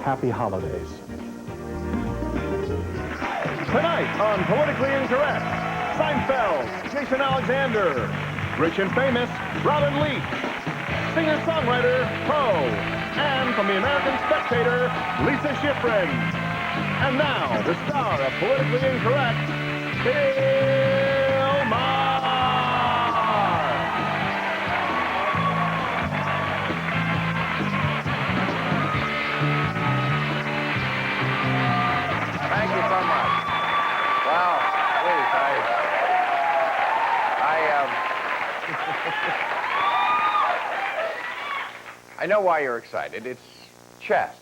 happy holidays. Tonight on Politically Incorrect, Seinfeld, Jason Alexander, Rich and Famous, Robin Leach, singer-songwriter, Poe, and from the American Spectator, Lisa Schiffren. And now, the star of Politically Incorrect, Bill Maher. Thank you so much. Wow, please, I know why you're excited. It's chess.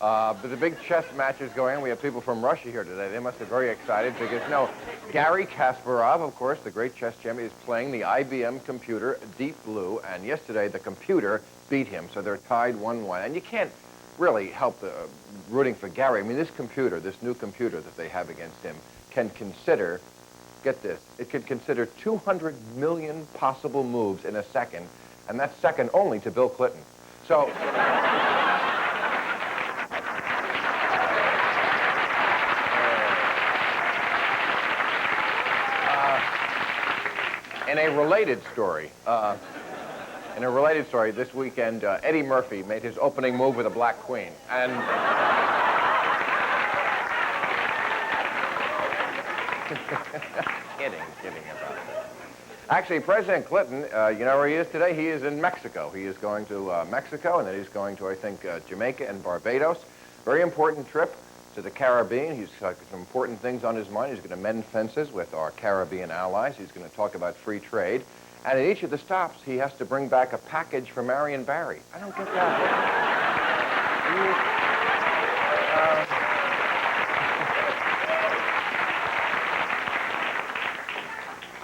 But the big chess match is going on. We have people from Russia here today. They must be very excited because, Garry Kasparov, of course, the great chess champion, is playing the IBM computer Deep Blue, and yesterday the computer beat him, so they're tied 1-1. And you can't really help rooting for Garry. I mean, this computer, this new computer that they have against him, can consider, get this, it could consider 200 million possible moves in a second, and that's second only to Bill Clinton. So, in a related story, this weekend, Eddie Murphy made his opening move with a black queen, and kidding about that. Actually, President Clinton, you know where he is today? He is in Mexico. He is going to Mexico, and then he's going to, I think, Jamaica and Barbados. Very important trip to the Caribbean. He's got some important things on his mind. He's going to mend fences with our Caribbean allies. He's going to talk about free trade. And at each of the stops, he has to bring back a package for Marion Barry. I don't get that.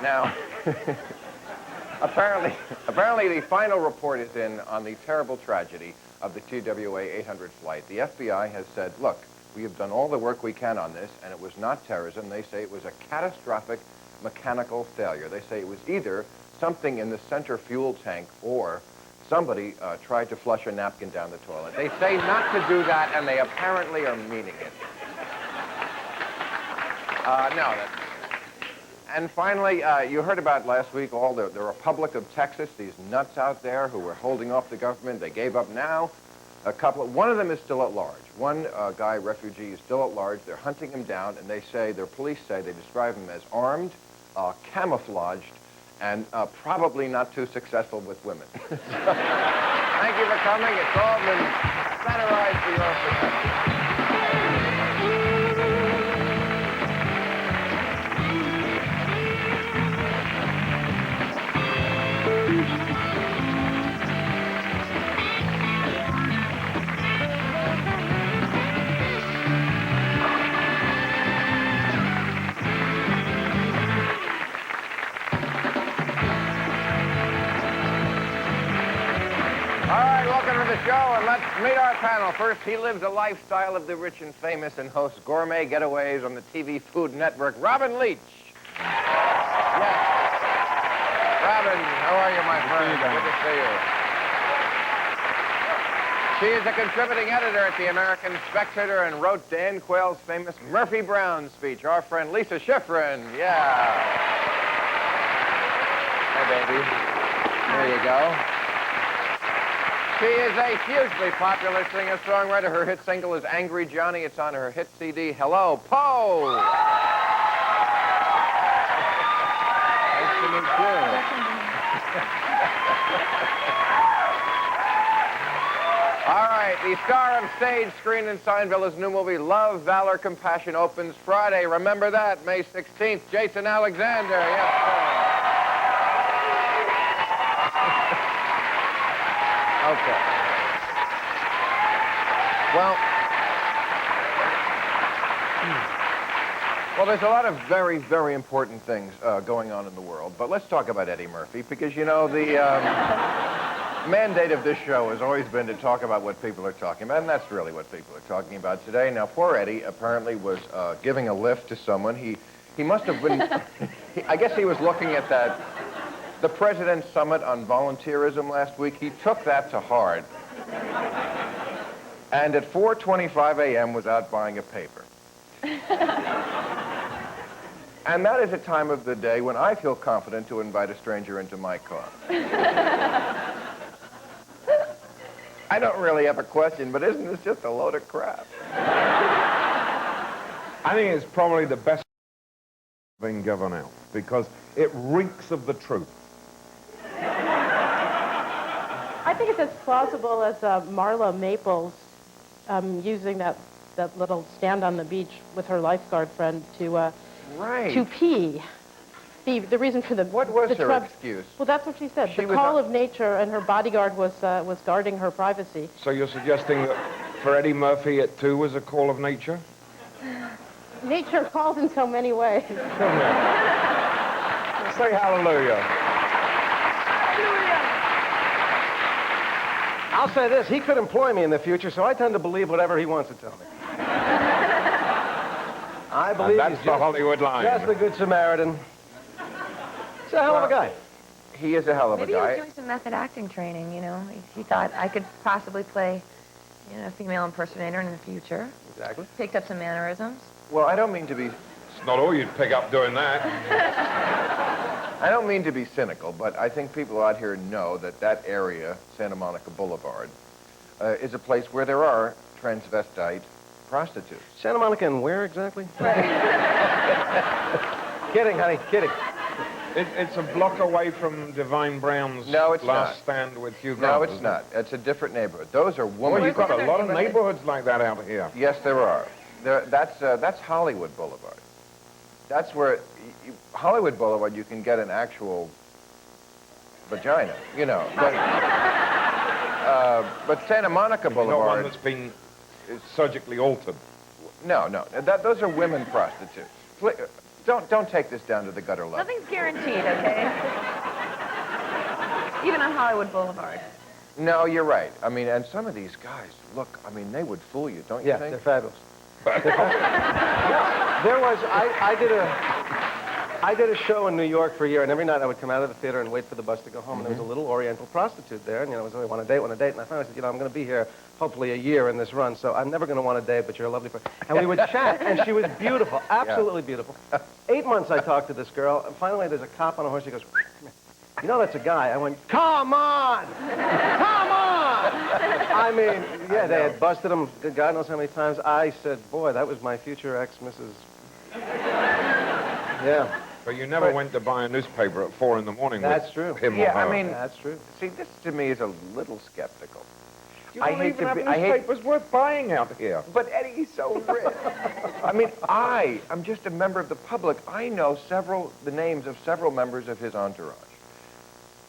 Now, apparently the final report is in on the terrible tragedy of the TWA 800 flight. The FBI has said, look, we have done all the work we can on this, and it was not terrorism. They say it was a catastrophic mechanical failure. They say it was either something in the center fuel tank or somebody tried to flush a napkin down the toilet. They say not to do that, and they apparently are meaning it. And finally, you heard about last week all the Republic of Texas, these nuts out there who were holding off the government. They gave up now. One of them is still at large. One guy, refugee, is still at large. They're hunting him down, and their police say, they describe him as armed, camouflaged, and probably not too successful with women. Thank you for coming. It's all been satirized for your protection. Show, and let's meet our panel. First, he lives a lifestyle of the rich and famous and hosts gourmet getaways on the TV Food Network, Robin Leach. Yes. Robin, how are you, my friend? Good to see you. She is a contributing editor at the American Spectator and wrote Dan Quayle's famous Murphy Brown speech. Our friend Lisa Schiffren. Yeah. Hey, baby. There you go. She is a hugely popular singer-songwriter. Her hit single is Angry Johnny. It's on her hit CD, Hello, Poe! Nice to meet you. All right, the star of stage, screen, and Seinfeld's new movie, Love, Valor, Compassion, opens Friday. Remember that, May 16th. Jason Alexander. Yes, sir. Okay. Well, there's a lot of very, very important things going on in the world, but let's talk about Eddie Murphy, because, the mandate of this show has always been to talk about what people are talking about, and that's really what people are talking about today. Now, poor Eddie apparently was giving a lift to someone. He must have been, I guess he was looking at the President's Summit on Volunteerism last week. He took that to heart. and at 4:25 a.m. was out buying a paper. And that is a time of the day when I feel confident to invite a stranger into my car. I don't really have a question, but isn't this just a load of crap? I think it's probably the best thing given out because it reeks of the truth. I think it's as plausible as Marla Maples using that little stand on the beach with her lifeguard friend to pee. The reason for the What was the her excuse? Well, that's what she said. She the call of nature, and her bodyguard was guarding her privacy. So you're suggesting that for Eddie Murphy it too was a call of nature? Nature calls in so many ways. Say hallelujah. I'll say this, he could employ me in the future, so I tend to believe whatever he wants to tell me. I believe And that's the Hollywood line. Just the Good Samaritan. He's a hell of a guy. He is a hell of Maybe a he guy. was doing some method acting training, you know. He thought I could possibly play, you know, a female impersonator in the future. Exactly. Picked up some mannerisms. Well, I don't mean to be... It's not all you'd pick up doing that. I don't mean to be cynical, but I think people out here know that that area, Santa Monica Boulevard, is a place where there are transvestite prostitutes. Santa Monica and where exactly? Kidding, honey, kidding. It's a block away from Divine Brown's No, it's last not. stand with Hugh Grant. No, it's isn't not. It's a different neighborhood. Those are it? Well, women... you've got a lot of neighborhoods like that out here. Yes, there are. That's Hollywood Boulevard. That's where... Hollywood Boulevard, you can get an actual vagina, you know. But Santa Monica Not one Boulevard... that's been surgically altered. No. Those are women prostitutes. Don't take this down to the gutter level. Nothing's guaranteed, okay? Even on Hollywood Boulevard. No, you're right. I mean, and some of these guys, look, I mean, they would fool you, don't you Yeah, think? they're fabulous. There was, I did a show in New York for a year, and every night I would come out of the theater and wait for the bus to go home, and there was a little Oriental prostitute there, and, you know, it was, I want a date, and I finally said, you know, I'm going to be here hopefully a year in this run, so I'm never going to want a date, but you're a lovely person. And we would chat, and she was beautiful, absolutely beautiful. 8 months I talked to this girl, and finally there's a cop on a horse, he goes, you know that's a guy. I went, come on! Come on! I mean, yeah, they had busted him God knows how many times. I said, boy, that was my future ex-Mrs. Yeah. But you never went to buy a newspaper at 4 in the morning That's with true. him or Yeah, her. I mean, That's true. see, this to me is a little skeptical. You I don't hate even to have be- I hate- newspapers worth buying out here. But Eddie's so rich. I mean, I'm just a member of the public. I know the names of several members of his entourage.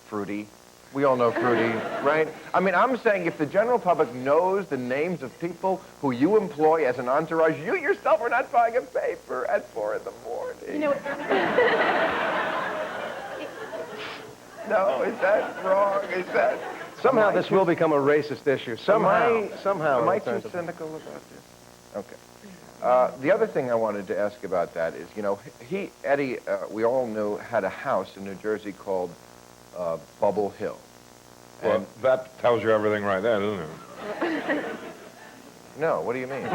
Fruity. We all know Fruity, right? I mean, I'm saying if the general public knows the names of people who you employ as an entourage, you yourself are not buying a paper at 4 in the morning. You know, No, is that wrong? Is that... Somehow this will become a racist issue. Somehow. Am I it'll turn too to- cynical about this? Okay. The other thing I wanted to ask about that is, you know, Eddie, we all knew, had a house in New Jersey called Bubble Hill. Well, And, that tells you everything right there, doesn't it? no, what do you mean?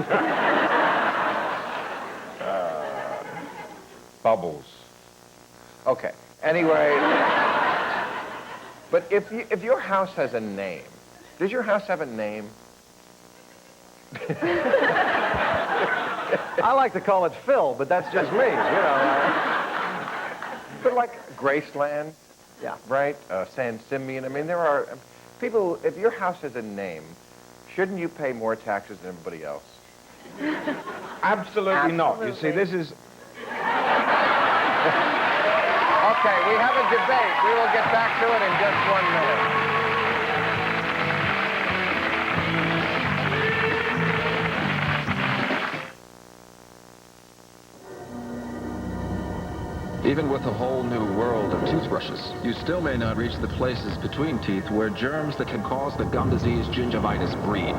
Bubbles. Okay. Anyway, but if your house has a name, does your house have a name? I like to call it Phil, but that's just me, you know. But like Graceland, Yeah. right? San Simeon. I mean, there are people. If your house has a name, shouldn't you pay more taxes than everybody else? Absolutely not. You see, this is... Okay, we have a debate. We will get back to it in just 1 minute. Even with a whole new world of toothbrushes, you still may not reach the places between teeth where germs that can cause the gum disease gingivitis breed.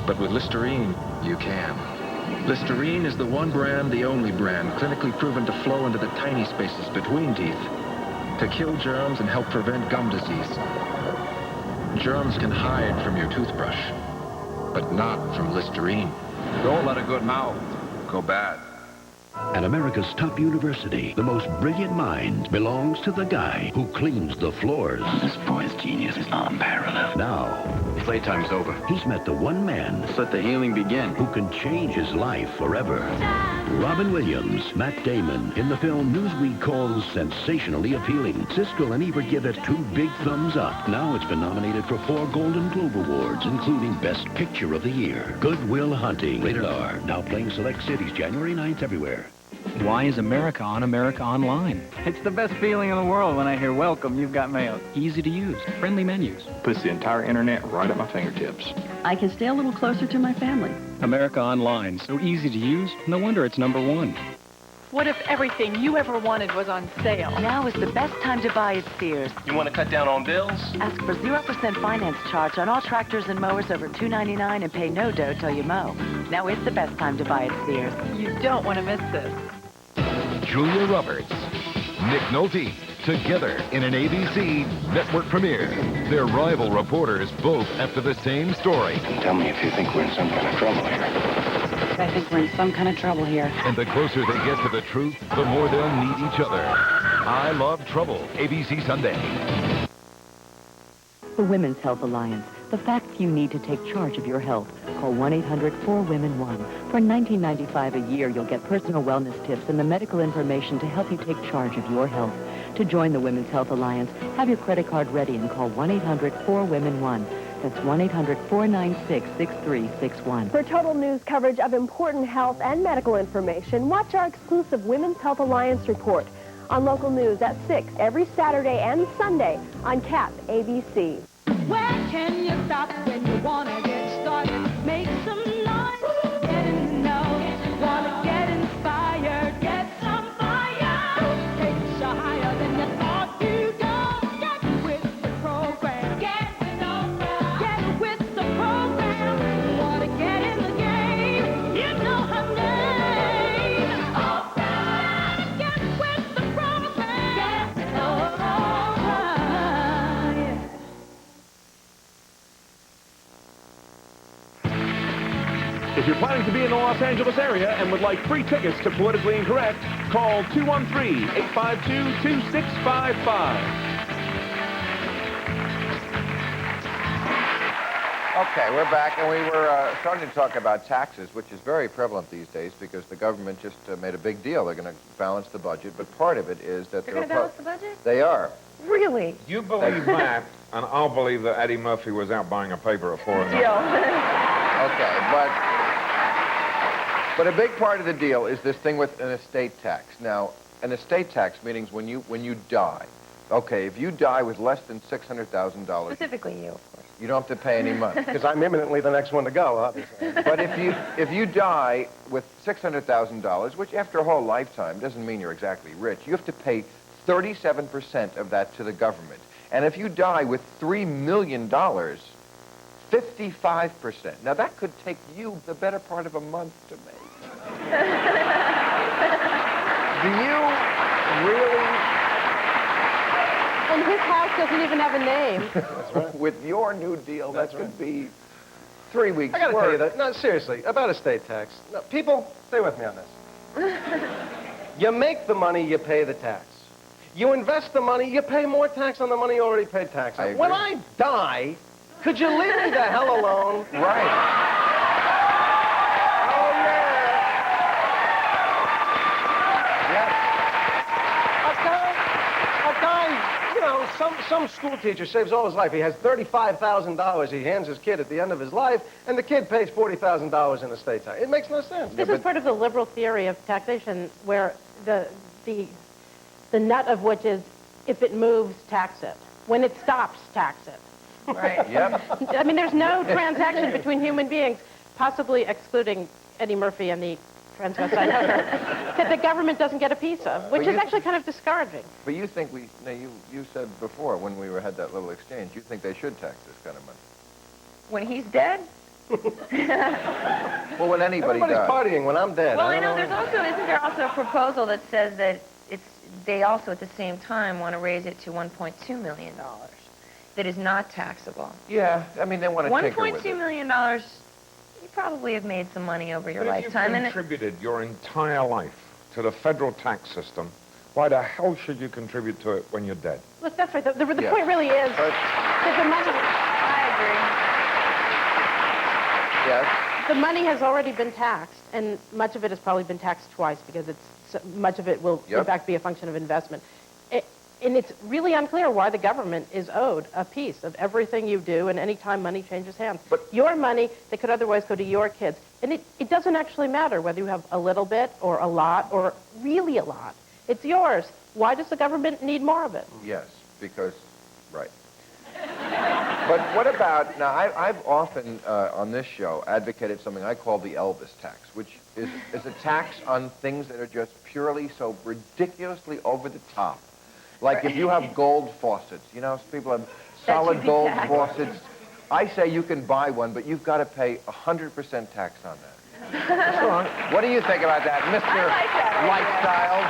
But with Listerine, you can. Listerine is the one brand, the only brand, clinically proven to flow into the tiny spaces between teeth to kill germs and help prevent gum disease. Germs can hide from your toothbrush, but not from Listerine. Don't let a good mouth go bad. At America's top university, the most brilliant mind belongs to the guy who cleans the floors. This boy's genius is unparalleled. Now, Playtime's over. he's met the one man Let's let the healing begin. who can change his life forever. Robin Williams, Matt Damon, in the film Newsweek calls sensationally appealing. Siskel and Ebert give it 2 big thumbs up. Now it's been nominated for 4 Golden Globe Awards, including Best Picture of the Year. Good Will Hunting, rated R. Now playing select cities January 9th everywhere. Why is America on America Online? It's the best feeling in the world when I hear, welcome, you've got mail. Easy to use, friendly menus. Puts the entire internet right at my fingertips. I can stay a little closer to my family. America Online, so easy to use, no wonder it's #1. What if everything you ever wanted was on sale? Now is the best time to buy at Sears. You want to cut down on bills? Ask for 0% finance charge on all tractors and mowers over $299 and pay no dough till you mow. Now is the best time to buy at Sears. You don't want to miss this. Julia Roberts, Nick Nolte, together in an ABC network premiere. Their rival reporters both after the same story. Tell me if you think we're in some kind of trouble here. I think we're in some kind of trouble here. And the closer they get to the truth, the more they'll need each other. I Love Trouble, ABC Sunday. The Women's Health Alliance. The facts you need to take charge of your health. Call 1-800-4WOMEN-1. For $19.95 a year, you'll get personal wellness tips and the medical information to help you take charge of your health. To join the Women's Health Alliance, have your credit card ready and call 1-800-4WOMEN-1. That's 1-800-496-6361. For total news coverage of important health and medical information, watch our exclusive Women's Health Alliance report on local news at 6 every Saturday and Sunday on KAPP ABC. Where can you stop when you want to get started? Make some noise, get in the know. Want to get inspired, get some fire. Takes you higher than you thought you'd go. Get with the program. Get with the program. Want to get in the game? You know her name. All right. Get with the program. All right. If you're planning to be in the Los Angeles area and would like free tickets to Politically Incorrect, call 213-852-2655. Okay, we're back, and we were starting to talk about taxes, which is very prevalent these days because the government just made a big deal. They're going to balance the budget, but part of it is that They're going to balance the budget? They are. Really? You believe that, and I'll believe that Eddie Murphy was out buying a paper at 4 Deal. Okay, but a big part of the deal is this thing with an estate tax. Now, an estate tax means when you die. Okay, if you die with less than $600,000, Specifically you, of course. you don't have to pay any money. Because I'm imminently the next one to go, obviously. But if you die with $600,000, which after a whole lifetime doesn't mean you're exactly rich, you have to pay 37% of that to the government. And if you die with $3 million, 55%. Now that could take you the better part of a month to make. Do you really? And his house doesn't even have a name. That's right. With your new deal, that could be 3 weeks' I got to tell you work. that. No, seriously, about estate tax. No, people, stay with me on this. You make the money, you pay the tax. You invest the money, you pay more tax on the money you already paid tax on. When I die, could you leave me the hell alone? Right. Oh, yeah. A guy, you know, some school teacher saves all his life. He has $35,000 he hands his kid at the end of his life, and the kid pays $40,000 in estate tax. It makes no sense. This is part of the liberal theory of taxation where the nut of which is if it moves, tax it. When it stops, tax it. Right. Yep. I mean, there's no transaction between human beings, possibly excluding Eddie Murphy and the transvestite hooker, that the government doesn't get a piece of, which is actually kind of discouraging. But you think you said before when we had that little exchange, you think they should tax this kind of money. When he's dead? Well, when anybody Everybody's dies. partying when I'm dead. Well, I know isn't there also a proposal that says that they also at the same time want to raise it to $1.2 million that is not taxable. Yeah, I mean, they want to tinker with it. $1.2 million You probably have made some money over your But lifetime. if you've contributed your entire life to the federal tax system, why the hell should you contribute to it when you're dead? Look, that's right. The point really is that the money... I agree. Yes? The money has already been taxed, and much of it has probably been taxed twice because much of it will, in fact, be a function of investment. And it's really unclear why the government is owed a piece of everything you do and any time money changes hands. But your money that could otherwise go to your kids. And it doesn't actually matter whether you have a little bit or a lot or really a lot. It's yours. Why does the government need more of it? Yes, because, right. But what about, now I've often on this show advocated something I call the Elvis tax, which is a tax on things that are just purely so ridiculously over the top. Like if you have gold faucets, you know, people have solid gold faucets. I say you can buy one, but you've got to pay 100% tax on that. What's wrong? What do you think about that, Mr. Lifestyle?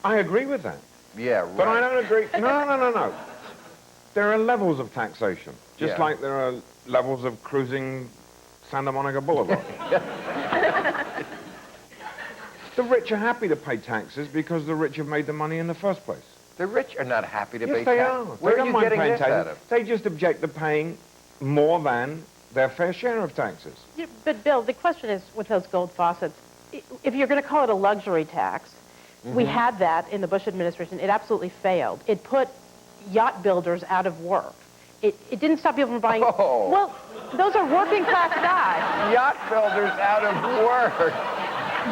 I agree with that. Yeah, right. But I don't agree. No. There are levels of taxation, just like there are levels of cruising Santa Monica Boulevard. The rich are happy to pay taxes because the rich have made the money in the first place. The rich are not happy to pay Yes, they taxes. are. Where They are don't you mind getting paying this out taxes. of? They just object to paying more than their fair share of taxes. Yeah, but, Bill, the question is, with those gold faucets, if you're going to call it a luxury tax, we had that in the Bush administration. It absolutely failed. It put yacht builders out of work. It didn't stop people from buying... Oh. Well, those are working class guys. Yacht builders out of work.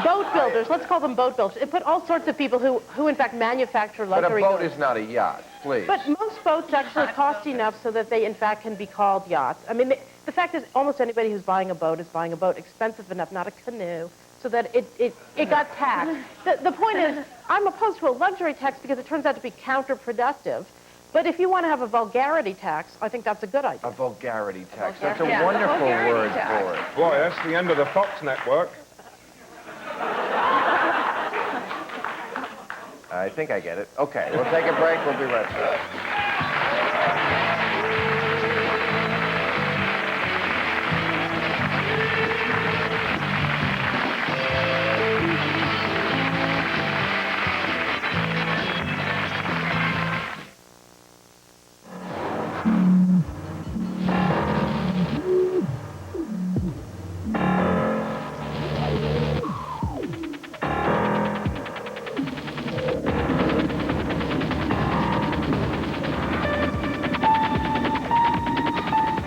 Boat builders. Let's call them boat builders. It put all sorts of people who in fact, manufacture luxury But a boat goods. is not a yacht, please. But most boats actually cost enough so that they, in fact, can be called yachts. I mean, the fact is almost anybody who's buying a boat is buying a boat expensive enough, not a canoe, so that it got taxed. The point is, I'm opposed to a luxury tax because it turns out to be counterproductive. But if you want to have a vulgarity tax, I think that's a good idea. A vulgarity tax. That's a wonderful word for it. Boy, that's the end of the Fox network. I think I get it. Okay, we'll take a break. We'll be right back.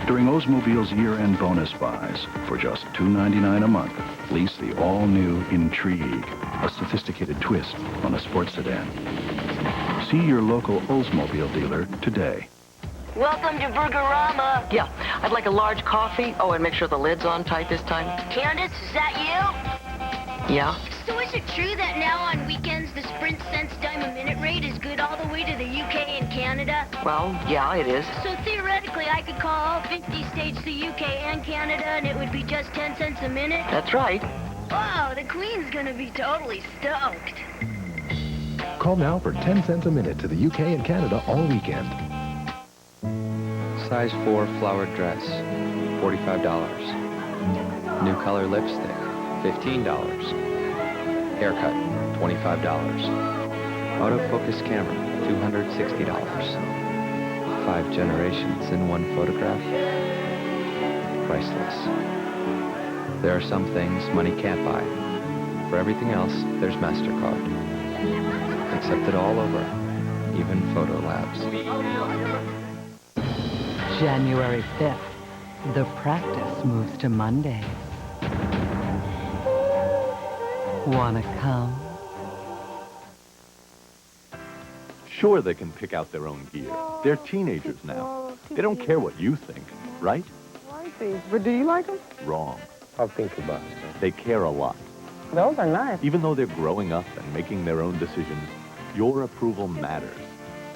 During Oldsmobile's year-end bonus buys, for just $2.99 a month, lease the all-new Intrigue, a sophisticated twist on a sports sedan. See your local Oldsmobile dealer today. Welcome to Burgerama. Yeah, I'd like a large coffee. Oh, and make sure the lid's on tight this time. Candace, is that you? Yeah? So is it true that now on weekends the Sprint cents dime a minute rate is good all the way to the UK and Canada? Well, yeah, it is. So theoretically I could call all 50 states, the UK and Canada, and it would be just 10 cents a minute? That's right. Wow, the Queen's gonna be totally stoked. Call now for 10 cents a minute to the UK and Canada all weekend. Size 4 flowered dress, $45. New color lipstick, $15. Haircut, $25. Autofocus camera, $260. 5 generations in one photograph. Priceless. There are some things money can't buy. For everything else, there's MasterCard. Accepted all over, even photo labs. January 5th, the practice moves to Monday. Wanna come? Sure, they can pick out their own gear. They're teenagers now. They don't care what you think, right? Like these, but do you like them? Wrong. I'll think about it. They care a lot. Those are nice. Even though they're growing up and making their own decisions, your approval matters.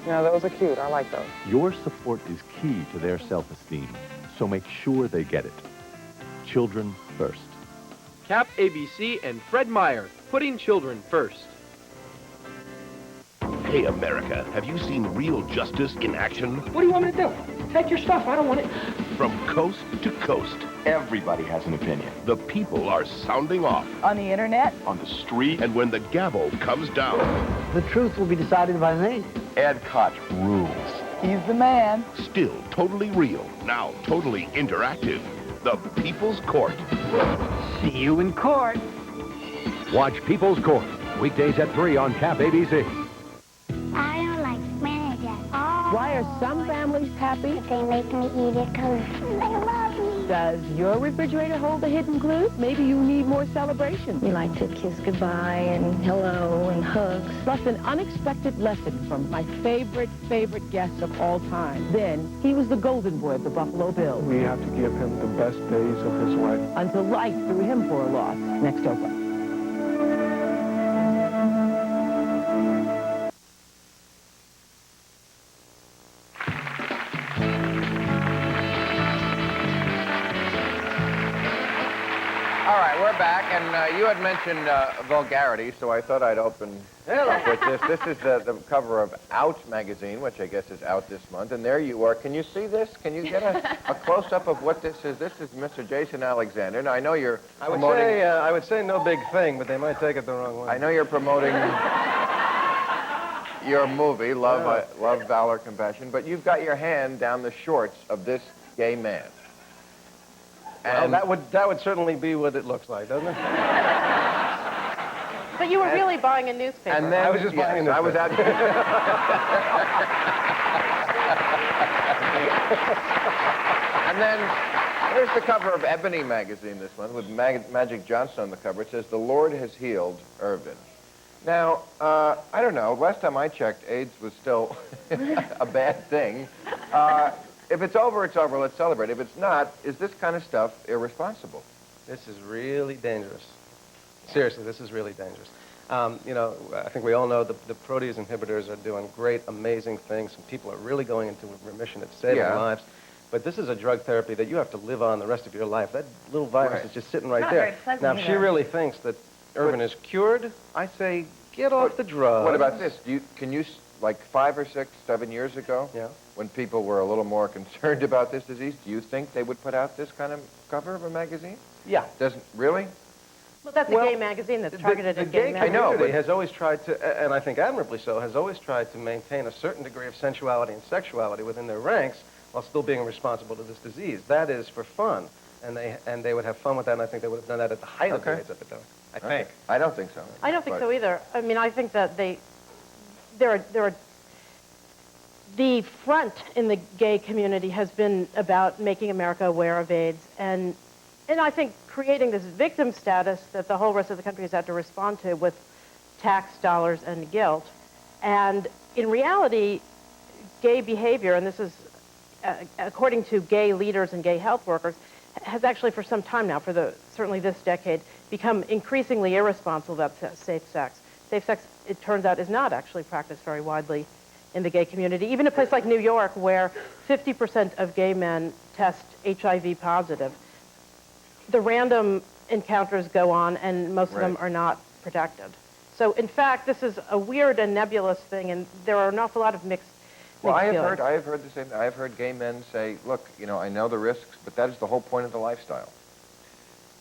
Yeah, those are cute. I like those. Your support is key to their self-esteem, so make sure they get it. Children first. KAPP ABC and Fred Meyer, putting children first. Hey, America, have you seen real justice in action? What do you want me to do? Take your stuff. I don't want it. From coast to coast, everybody has an opinion. The people are sounding off. On the internet? On the street. And when the gavel comes down. The truth will be decided by me. Ed Koch rules. He's the man. Still totally real. Now totally interactive. The People's Court. See you in court. Watch People's Court, weekdays at 3 on KAPP ABC. I don't like spinach at all. Why are some families happy? They make me eat it because they love me. Does your refrigerator hold a hidden clue? Maybe you need more celebration. We like to kiss goodbye and hello and hugs. Plus an unexpected lesson from my favorite guest of all time. Then, he was the golden boy of the Buffalo Bills. We have to give him the best days of his life. Until life threw him for a loss. Next Oprah. All right, we're back, and you had mentioned vulgarity, so I thought I'd open with this. This is the cover of Out magazine, which I guess is out this month, and there you are. Can you see this? Can you get a close-up of what this is? This is Mr. Jason Alexander. Now, I know you're promoting... I would say no big thing, but they might take it the wrong way. I know you're promoting your movie, Love, Valor, Compassion, but you've got your hand down the shorts of this gay man. Well, that would certainly be what it looks like, doesn't it? But you were really buying a newspaper. And then, I was just buying a newspaper. I was out. And then here's the cover of Ebony magazine this month with Magic Johnson on the cover. It says, "The Lord has healed Irvin." Now, I don't know. Last time I checked, AIDS was still a bad thing. If it's over, it's over. Let's celebrate. If it's not, is this kind of stuff irresponsible? This is really dangerous. Seriously, this is really dangerous. You know, I think we all know the protease inhibitors are doing great, amazing things. Some people are really going into remission. It's saving lives. But this is a drug therapy that you have to live on the rest of your life. That little virus is just sitting right Not there. very pleasant Now, if she either. really thinks that Irvin is cured, I say get off the drugs. What about this? Can you, like 5 or 6, 7 years ago, when people were a little more concerned about this disease, do you think they would put out this kind of cover of a magazine? Yeah. Really? Well, that's a gay magazine that's targeted at gay men. I know, but has always tried to, and I think admirably so, has always tried to maintain a certain degree of sensuality and sexuality within their ranks while still being responsible to this disease. That is for fun, and they would have fun with that, and I think they would have done that at the height of the AIDS epidemic. I think. I don't think so. I don't think so either. I mean, I think that the front in the gay community has been about making America aware of AIDS, and I think creating this victim status that the whole rest of the country has had to respond to with tax dollars and guilt. And in reality, gay behavior, and this is according to gay leaders and gay health workers, has actually for some time now, certainly this decade, become increasingly irresponsible about safe sex. Safe sex, it turns out, is not actually practiced very widely in the gay community. Even a place like New York, where 50% of gay men test HIV positive, the random encounters go on, and most of them are not protected. So, in fact, this is a weird and nebulous thing, and there are an awful lot of mixed I have feelings. heard the same. I have heard gay men say, "Look, you know, I know the risks, but that is the whole point of the lifestyle.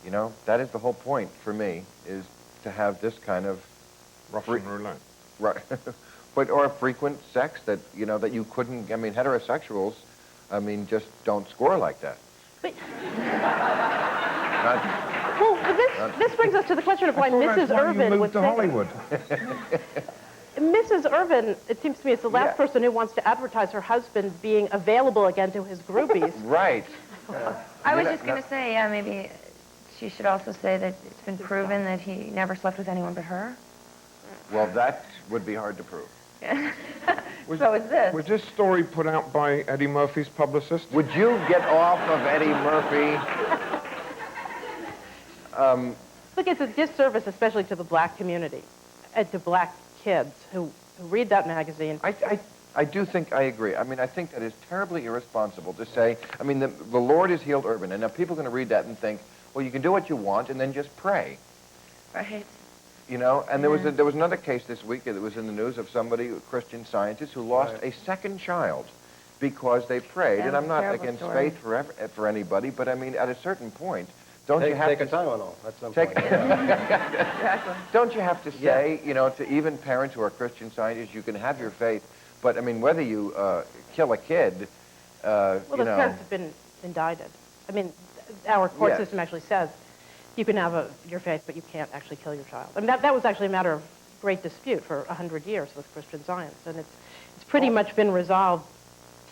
You know, that is the whole point for me, is to have this kind of Russian roulette, right? But or frequent sex that that you couldn't. I mean, heterosexuals, I mean, just don't score like that. But this brings us to the question of why Mrs. Irvin would to Hollywood. Mrs. Irvin, it seems to me, is the last person who wants to advertise her husband being available again to his groupies. Right. I was just going to say, maybe she should also say that it's been proven that he never slept with anyone but her. Well, that would be hard to prove. So is this. Was this story put out by Eddie Murphy's publicist? Would you get off of Eddie Murphy? Look, it's a disservice, especially to the black community, and to black kids who read that magazine. I do think I agree. I mean, I think that is terribly irresponsible to say, I mean, the Lord has healed Irvin, and now people are going to read that and think, well, you can do what you want and then just pray. Right. You know, and there was another case this week that was in the news of somebody, a Christian scientist, who lost a second child because they prayed. That And was I'm a not terrible against story. faith for anybody, but I mean, at a certain point, don't you have take to a Tylenol at some take? point. Don't you have to say, you know, to even parents who are Christian Scientists, you can have your faith, but I mean, whether you kill a kid, Well, you the know. parents have been indicted. I mean, our court Yes. system actually says you can have your faith, but you can't actually kill your child. I mean, that was actually a matter of great dispute for 100 years with Christian Science, and it's pretty much been resolved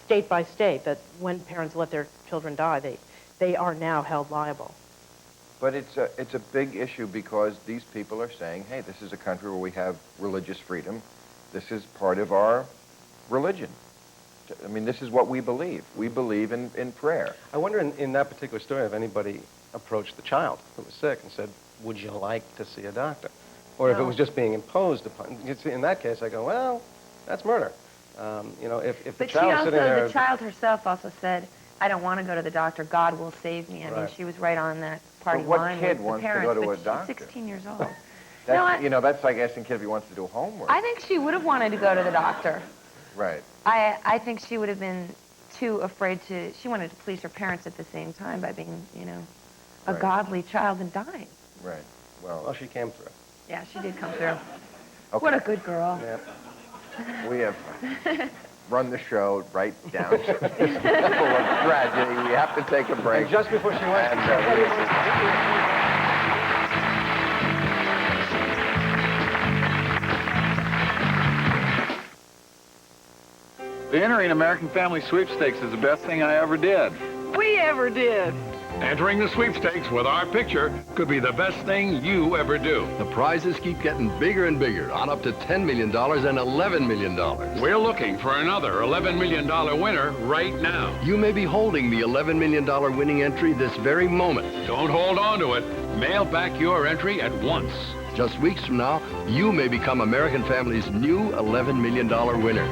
state by state that when parents let their children die, they are now held liable. But it's a big issue because these people are saying, hey, this is a country where we have religious freedom. This is part of our religion. I mean, this is what we believe. We believe in prayer. I wonder in that particular story if anybody approached the child who was sick and said, would you like to see a doctor? Or if it was just being imposed upon. In that case, I go, well, that's murder. You know, if the But she child's also, sitting there... the child herself also said, I don't want to go to the doctor. God will save me. I mean, Right. she was right on that party But what line kid with the wants to parents. go to but a doctor? She's 16 years old. That's, you know, that's like asking a kid if he wants to do homework. I think she would have wanted to go to the doctor. Right. I think she would have been too afraid to... She wanted to please her parents at the same time by being, you know, a Right. godly child and dying. Right. Well, she came through. Yeah, she did come through. Okay. What a good girl. Yeah. We have run the show right down to the level of tragedy. We have to take a break. And just before she went... The entering American Family Sweepstakes is the best thing I ever did. We ever did. Entering the sweepstakes with our picture could be the best thing you ever do. The prizes keep getting bigger and bigger, on up to $10 million and $11 million. We're looking for another $11 million winner right now. You may be holding the $11 million winning entry this very moment. Don't hold on to it. Mail back your entry at once. Just weeks from now, you may become American Family's new $11 million winner.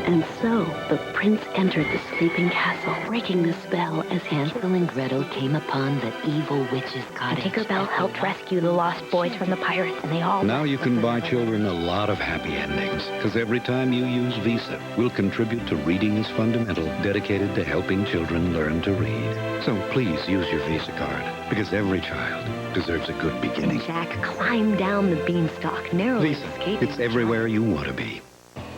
And so, the prince entered the sleeping castle, breaking the spell as Hansel and Gretel came upon the evil witch's cottage. Tinkerbell helped rescue the lost boys from the pirates, and they all... Now you can buy children a lot of happy endings, because every time you use Visa, we'll contribute to Reading is Fundamental, dedicated to helping children learn to read. So please use your Visa card, because every child deserves a good beginning. Jack climbed down the beanstalk, narrowly Visa, escaping... it's everywhere you want to be.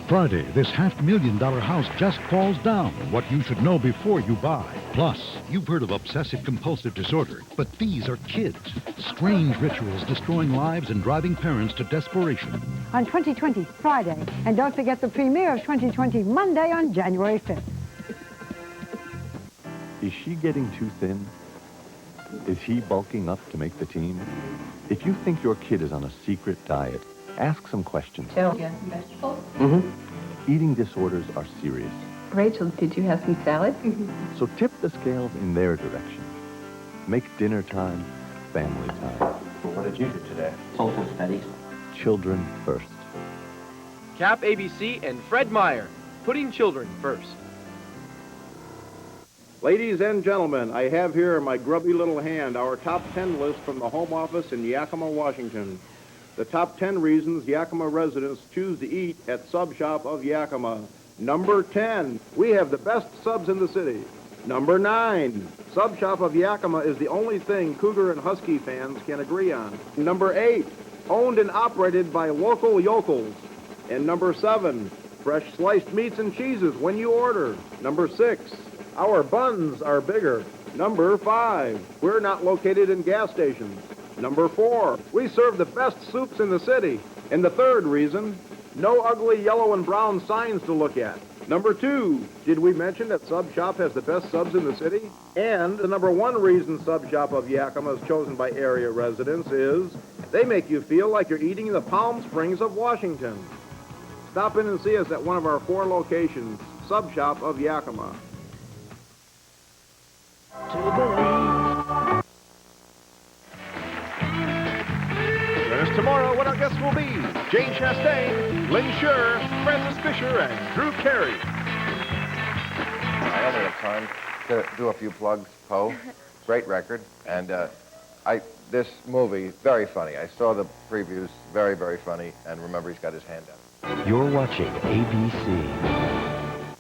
Friday, this $500,000 house just falls down. What you should know before you buy. Plus, you've heard of obsessive-compulsive disorder, but these are kids. Strange rituals destroying lives and driving parents to desperation. On 2020, Friday. And don't forget the premiere of 2020, Monday on January 5th. Is she getting too thin? Is he bulking up to make the team? If you think your kid is on a secret diet, ask some questions. Vegetables? Mm-hmm. Eating disorders are serious. Rachel, did you have some salad? So tip the scales in their direction. Make dinner time family time. What did you do today? Social studies. Children first. KAPP ABC and Fred Meyer, putting children first. Ladies and gentlemen, I have here in my grubby little hand our top 10 list from the Home Office in Yakima, Washington. The top 10 reasons Yakima residents choose to eat at Sub Shop of Yakima. Number 10, we have the best subs in the city. Number 9, Sub Shop of Yakima is the only thing Cougar and Husky fans can agree on. Number 8, owned and operated by local yokels. And number 7, fresh sliced meats and cheeses when you order. Number 6, our buns are bigger. Number 5, we're not located in gas stations. Number 4, we serve the best soups in the city. And the third reason, no ugly yellow and brown signs to look at. Number 2, did we mention that Sub Shop has the best subs in the city? And the number 1 reason Sub Shop of Yakima is chosen by area residents is they make you feel like you're eating in the Palm Springs of Washington. Stop in and see us at one of our 4 locations, Sub Shop of Yakima. Join us tomorrow when our guests will be Jane Chastain, Lynn Shure, Francis Fisher, and Drew Carey. I only have time to do a few plugs. Poe, great record, and this movie, very funny. I saw the previews, very, very funny, and remember, he's got his hand out. You're watching ABC.